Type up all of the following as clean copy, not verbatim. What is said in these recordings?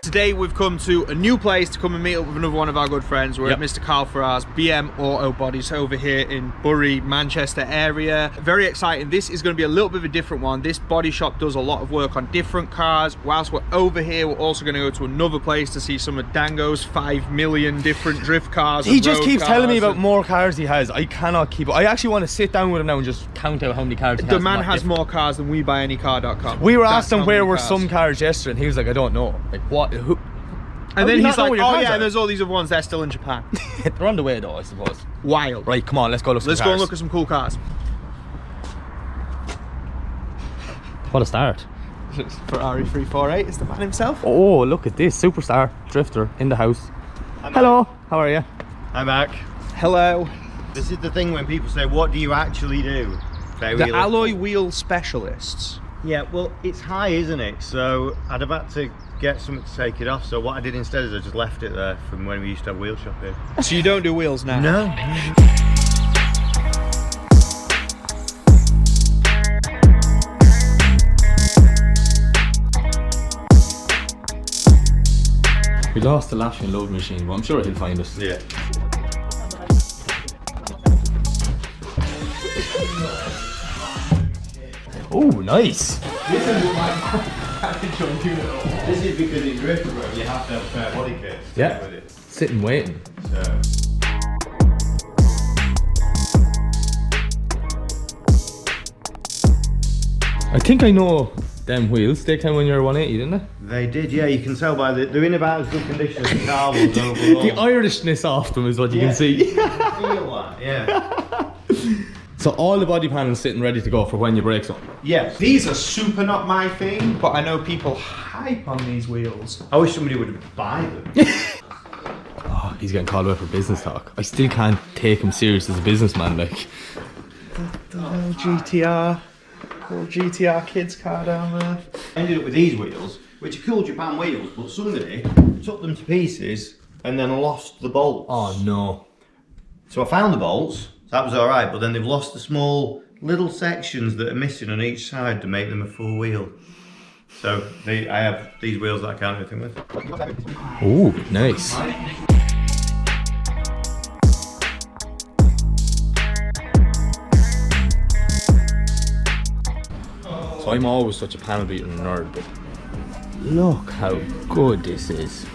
Today we've come to a new place to come and meet up with another one of our good friends. We're at Mr. Carl Farrar's BM Auto Bodies over here in Bury, Manchester area. Very exciting. This is going to be a little bit of a different one. This body shop does a lot of work on different cars. Whilst we're over here, we're also going to go to another place to see some of Dango's 5 million different drift cars. He just keeps telling me about more cars he has. I cannot keep up. I actually want to sit down with him now and just count out how many cars he has. The man has more cars than we buy anycar.com. We were asked him where were some cars yesterday and he was like, I don't know. Like, what? Who? And then he's like, oh yeah, and there's all these other ones, they're still in Japan. They're on the way though, I suppose. Wild. Right, come on, let's go look at some cars. Let's go and look at some cool cars. What a start. Ferrari 348 is the man himself. Oh, look at this, superstar drifter in the house. Hello, how are you? I'm back. Hello. This is the thing when people say, what do you actually do? The alloy wheel specialists. Yeah, well, it's high, isn't it? So I'd have had to get something to take it off. So what I did instead is I just left it there from when we used to have wheel shopping. So you don't do wheels now? No. We lost the lashing load machine, but I'm sure he'll find us. Yeah. Oh, nice. This is because in drift road you have to have a spare body kit. Yeah. With it. Sitting waiting. So. I think I know them wheels. They came when you were 180, didn't they? They did, yeah. You can tell by they're in about as good condition as the car was overall. The Irishness off them is what you can see. Feel that, yeah. So all the body panels sitting ready to go for when you break some. Yes. These are super not my thing, but I know people hype on these wheels. I wish somebody would buy them. Oh, he's getting called out for business talk. I still can't take him serious as a businessman, like. The whole GTR. Little GTR kids car down there. I ended up with these wheels, which are cool Japan wheels, but somebody took them to pieces and then lost the bolts. Oh no. So I found the bolts, so that was alright, but then they've lost the small little sections that are missing on each side to make them a full wheel. So I have these wheels that I can't do anything with. Oh, nice. So I'm always such a panel beater nerd, but look how good this is.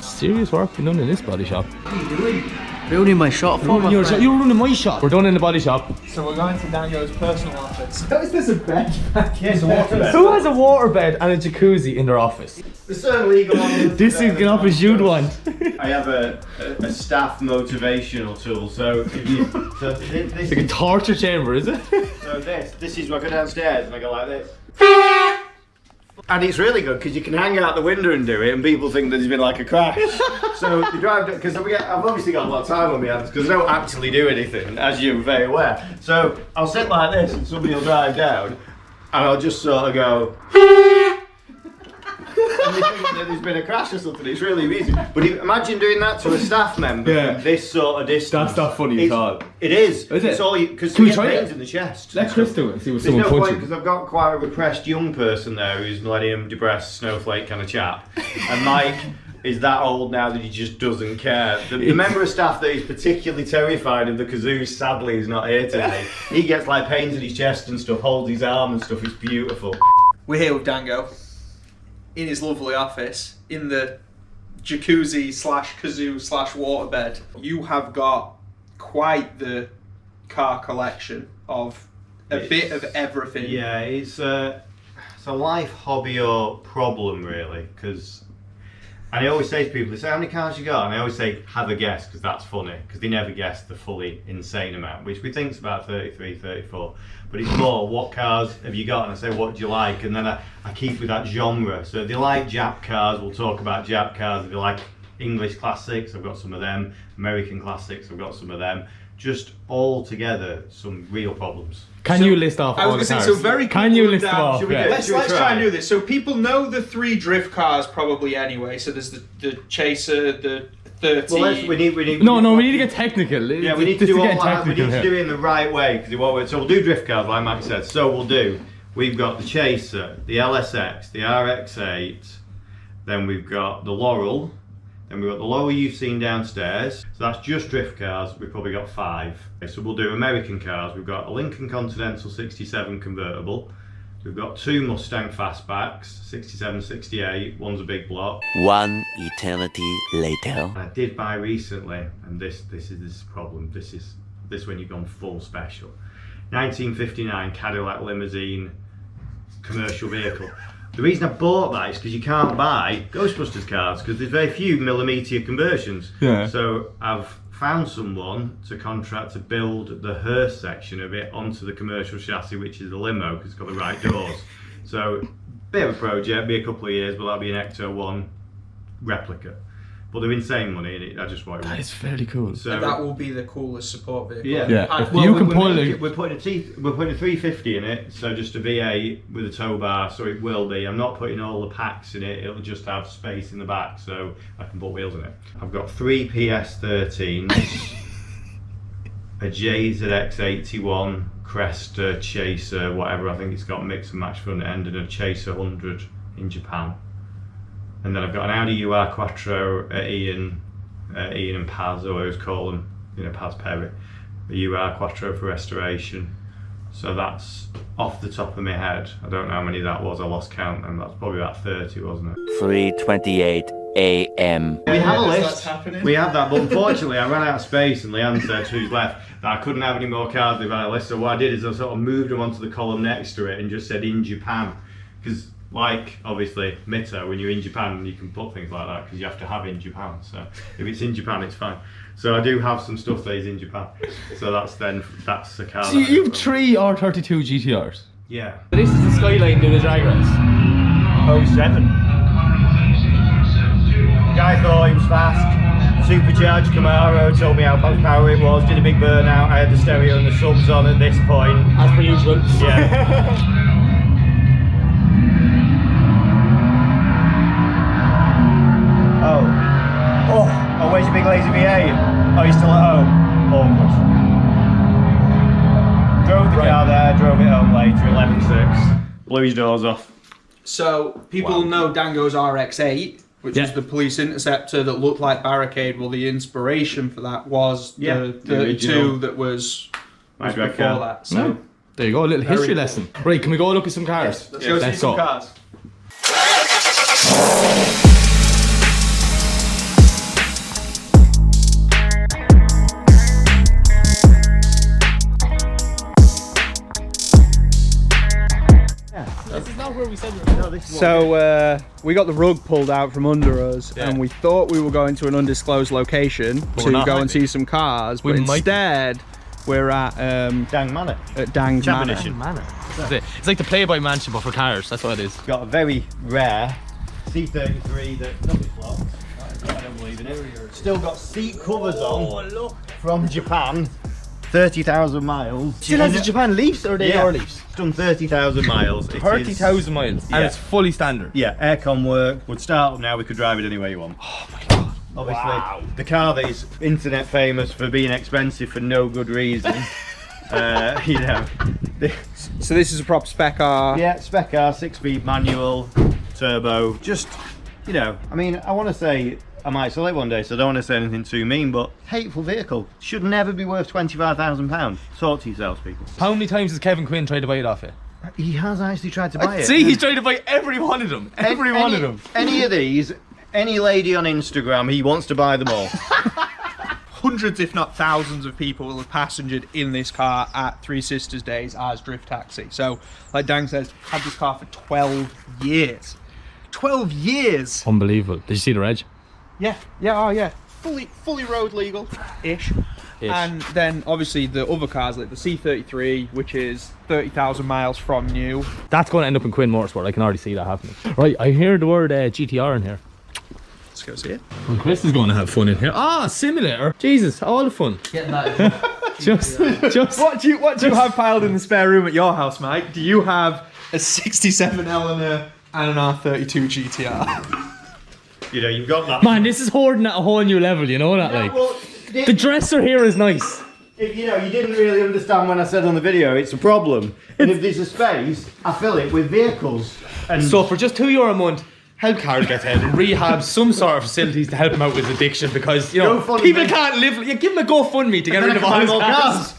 Serious work being done in this body shop. What are you doing? Building my shop for my friend. You're running my shop. We're done in the body shop. So we're going to Dango's personal office. Is this a bed? Yeah, it's a water bed. Who has a waterbed and a jacuzzi in their office? There's certain legal ones. This is an office you'd want. I have a staff motivational tool, so if you, this It's like a torture chamber, is it? So this is where I go downstairs and I go like this. And it's really good because you can hang out the window and do it and people think that there's been like a crash. So you drive, because I've obviously got a lot of time on my hands because I don't actually do anything, as you're very aware. So I'll sit like this and somebody will drive down and I'll just sort of go and they think that there's been a crash or something. It's really amusing. But imagine doing that to a staff member from this sort of distance. That's not funny at all. It is. Is it? It's all because Can you we get try pains it? in the chest. Let Chris do it and see what There's someone no point punches. because I've got quite a repressed young person there who's millennium depressed snowflake kind of chap, and Mike is that old now that he just doesn't care. The member of staff that is particularly terrified of the kazoo sadly is not here today. He gets like pains in his chest and stuff, holds his arm and stuff. It's beautiful. We're here with Dango in his lovely office in the jacuzzi slash kazoo slash waterbed. You have got quite the car collection of a bit of everything. Yeah, it's a life hobby or problem really, because I always say to people, they say how many cars you got, and I always say have a guess because that's funny, because they never guess the fully insane amount, which we think is about 33, 34, but it's more what cars have you got, and I say what do you like, and then I keep with that genre. So if they like Jap cars, we'll talk about Jap cars. If they like English classics, I've got some of them. American classics, I've got some of them. Just all together, some real problems. Can you list off I all was the going to cars? say, so very Can you list them down. off? Should we Yeah. do it? Let's try and do this. So people know the 3 drift cars probably anyway. So there's the Chaser, the 30. Well, we need. No, we need to get technical. Yeah, we need to do all that. We need to do it in the right way because it won't work. So we'll do drift cars, like Mike said. So we've got the Chaser, the LSX, the RX-8, Then we've got the Laurel. Then we've got the Laurel you've seen downstairs. So that's just drift cars. We've probably got 5. Okay, so we'll do American cars. We've got a Lincoln Continental 67 convertible. We've got 2 Mustang fastbacks, 67, 68. One's a big block. One eternity later. I did buy recently, and this is the problem. This when you've gone full special. 1959 Cadillac limousine commercial vehicle. The reason I bought that is because you can't buy Ghostbusters cars because there's very few millimetre conversions. Yeah. So I've found someone to contract to build the hearse section of it onto the commercial chassis, which is the limo because it's got the right doors. So bit of a project, be a couple of years, but that'll be an Ecto 1 replica. But they're insane money in it. I just want it. That is fairly cool. So And that will be the coolest support vehicle. yeah. If you can pull it. We're putting a 350 in it, so just a V8 with a tow bar, so it will be. I'm not putting all the packs in it, it'll just have space in the back so I can put wheels in it. I've got 3 PS13s, a JZX81, Cresta, Chaser, whatever, I think it's got mix and match front end, and a Chaser 100 in Japan. And then I've got an Audi UR Quattro at Ian and Paz, or I always call them, Paz Perry. The UR Quattro for restoration. So that's off the top of my head. I don't know how many that was, I lost count, and that's probably about 30, wasn't it? 3:28 a.m. We have a list. We have that, but unfortunately I ran out of space and Leanne said who's left that I couldn't have any more cars with that list. So what I did is I sort of moved them onto the column next to it and just said in Japan. Because like, obviously, Mito, when you're in Japan, you can put things like that because you have to have in Japan. So if it's in Japan, it's fine. So I do have some stuff that is in Japan. So that's the car. So you have 3 R32 GTRs? Yeah. This is the Skyline doing the drag race. 07. Guy thought he was fast. Supercharged Camaro, told me how much power it was, did a big burnout. I had the stereo and the subs on at this point. As per usual. Yeah. Oh, where's your big lazy V8? Oh, you're still at home? Awkward. Drove the car there, drove it home later, 11.6. Blew his doors off. So people know Dango's RX-8, which is the police interceptor that looked like Barricade. Well, the inspiration for that was the 32 that was before that. So there you go, a little history lesson. Right, can we go look at some cars? Let's go see some cars. So we got the rug pulled out from under us, and we thought we were going to an undisclosed location to go and see some cars, but instead we're at Dang Manor. At Dang's Manor. It's like the Playboy Mansion, but for cars. That's what it is. Got a very rare C33 that nothing's blocked. I don't believe in it. Still got seat covers on from Japan. 30,000 miles. Still has the Japan Leafs, or are they your Leafs? It's done 30,000 miles. 30,000 miles, and it's fully standard. Yeah, aircon work. Would start up now. We could drive it any way you want. Oh my god! Obviously, the car that is internet famous for being expensive for no good reason. You know. So this is a proper spec car. Yeah, spec car, 6-speed manual, turbo. Just, you know, I mean, I want to say. I might sell it one day, so I don't want to say anything too mean, but hateful vehicle. Should never be worth £25,000. Talk to yourselves, people. How many times has Kevin Quinn tried to buy it off you? He has actually tried to buy it. See, he's tried to buy every one of them. Every one of them. Any of these, any lady on Instagram, he wants to buy them all. Hundreds, if not thousands, of people will have passengered in this car at Three Sisters Days as Drift Taxi. So, like Dang says, had this car for 12 years. 12 years! Unbelievable. Did you see the reg? Yeah, fully road legal-ish. And then obviously the other cars like the C33, which is 30,000 miles from new. That's going to end up in Quinn Motorsport. I can already see that happening. Right, I hear the word GTR in here. Let's go see it. And Chris is going to have fun in here. Ah, simulator. Jesus, all the fun. Getting that. just. What do you have piled in the spare room at your house, Mike? Do you have a 67 Eleanor and an R32 GTR? You know, you've got that. Man, this is hoarding at a whole new level, you know that? Yeah, like, well, the dresser here is nice. If you know, you didn't really understand when I said on the video, it's a problem. And if there's a space, I fill it with vehicles. And So for just €2 a month, help Carl get out and rehab some sort of facilities to help him out with his addiction because, you know, people can't live. Yeah, give him a GoFundMe to get rid of all his cars.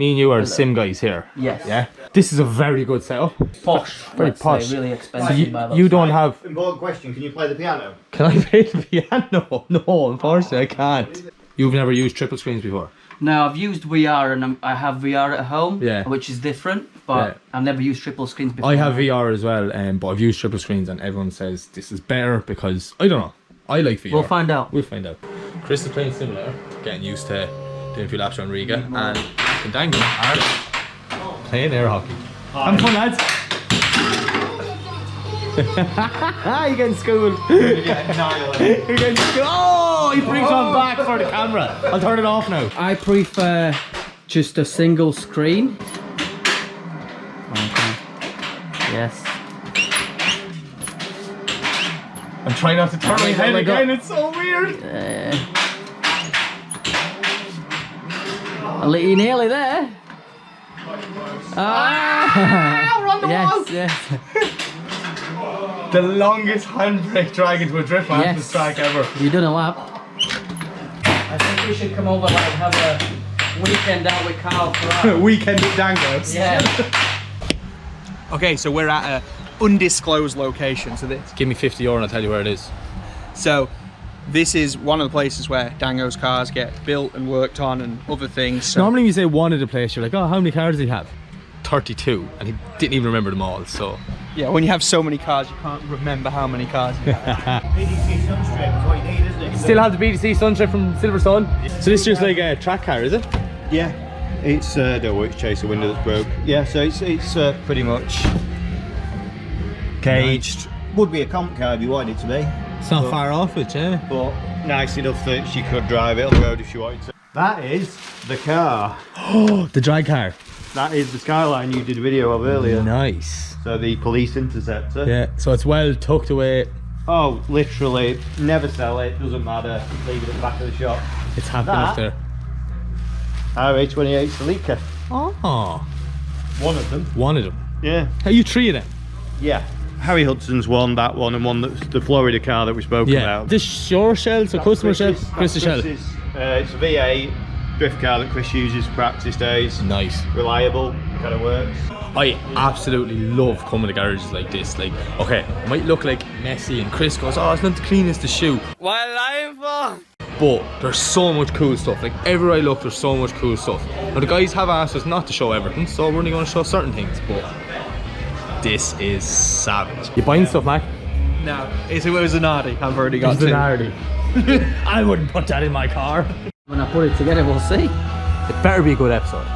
Me and you are the sim guys here. Yes. Yeah. This is a very good setup. Posh. Very posh. Really expensive. So you don't have. Important question, can you play the piano? Can I play the piano? No, unfortunately I can't. You've never used triple screens before? No, I've used VR and I have VR at home, Yeah. which is different, but I've never used triple screens before. I have VR as well, but I've used triple screens and everyone says this is better because, I don't know, I like VR. We'll find out. We'll find out. Chris is playing simulator, getting used to doing a few laps around Riga, and Dango are playing air hockey. Have fun, lads. You're getting schooled. You're getting schooled. Oh, he brings one back for the camera. I'll turn it off now. I prefer just a single screen. Okay. Yes. I'm trying not to turn my head again, it's so weird. I'll let you nearly there. We're on the wall. Yes. The longest handbrake drag into a drift masters track ever. You've done a lap. I think we should come over and have a weekend out with Carl for Weekend at Dango's. Yeah. Okay, so we're at a undisclosed location. So Give me €50 and I'll tell you where it is. So this is one of the places where Dango's cars get built and worked on and other things. So Normally when you say one of the place, you're like, oh, how many cars does he have? 32, and he didn't even remember them all, so. yeah, when you have so many cars, you can't remember how many cars you have. BDC Sunstrip is what you need, isn't it? Still have the BDC Sunstrip from Silver Sun. So this is just like a track car, is it? Yeah. It's, don't worry, it's chaser window that's broke. Yeah, so it's pretty much caged. Would be a comp car if you wanted it to be. It's not far off it, yeah. But nice enough that she could drive it on the road if she wanted to. That is the car. Oh, the drag car. That is the Skyline you did a video of earlier. Nice. So the police interceptor. Yeah, so it's well tucked away. Oh, literally, never sell it, doesn't matter, leave it at the back of the shop. It's happy enough there. RA28 Celica. Oh. One of them. One of them. Yeah. Are you three of them? Yeah. Harry Hudson's one, that one, and one that's the Florida car that we spoke about. This your shell, so customer shell, Chris's shell. It's a V8 drift car that Chris uses for practice days. Nice. Reliable, kind of works. I absolutely love coming to garages like this. Like, okay, it might look like messy and Chris goes, oh, it's not the cleanest to shoot. What are you lying for? But there's so much cool stuff. Like, everywhere I look, there's so much cool stuff. Now, the guys have asked us not to show everything, so we're only going to show certain things, but this is savage. You buying stuff, Mac? No, it was an Ardy. I've already got It's two. an Ardy. I wouldn't put that in my car. When I put it together, we'll see. It better be a good episode.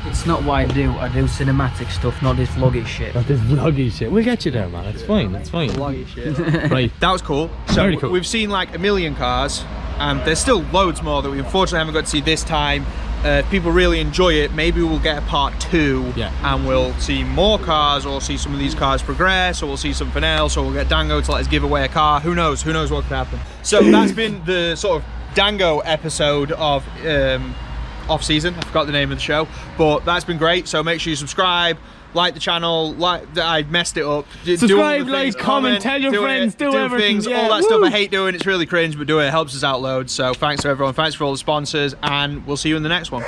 It's not what I do. I do cinematic stuff, not this vloggy shit. Not this vloggy shit. We'll get you there, man. It's fine. It's fine. Vloggy shit. Right. That was cool. So Very cool. we've seen like a million cars, and there's still loads more that we unfortunately haven't got to see this time. If people really enjoy it, maybe we'll get a part 2, and we'll see more cars, or see some of these cars progress, or we'll see something else, or we'll get Dango to let us give away a car. Who knows? Who knows what could happen? So that's been the sort of Dango episode of off season. I forgot the name of the show, but that's been great. So make sure you subscribe, like the channel, I messed it up. Subscribe, like, comment, tell your friends, do everything. Things, all that stuff I hate doing. It's really cringe, but do it. It helps us out loads. So thanks to everyone. Thanks for all the sponsors, and we'll see you in the next one.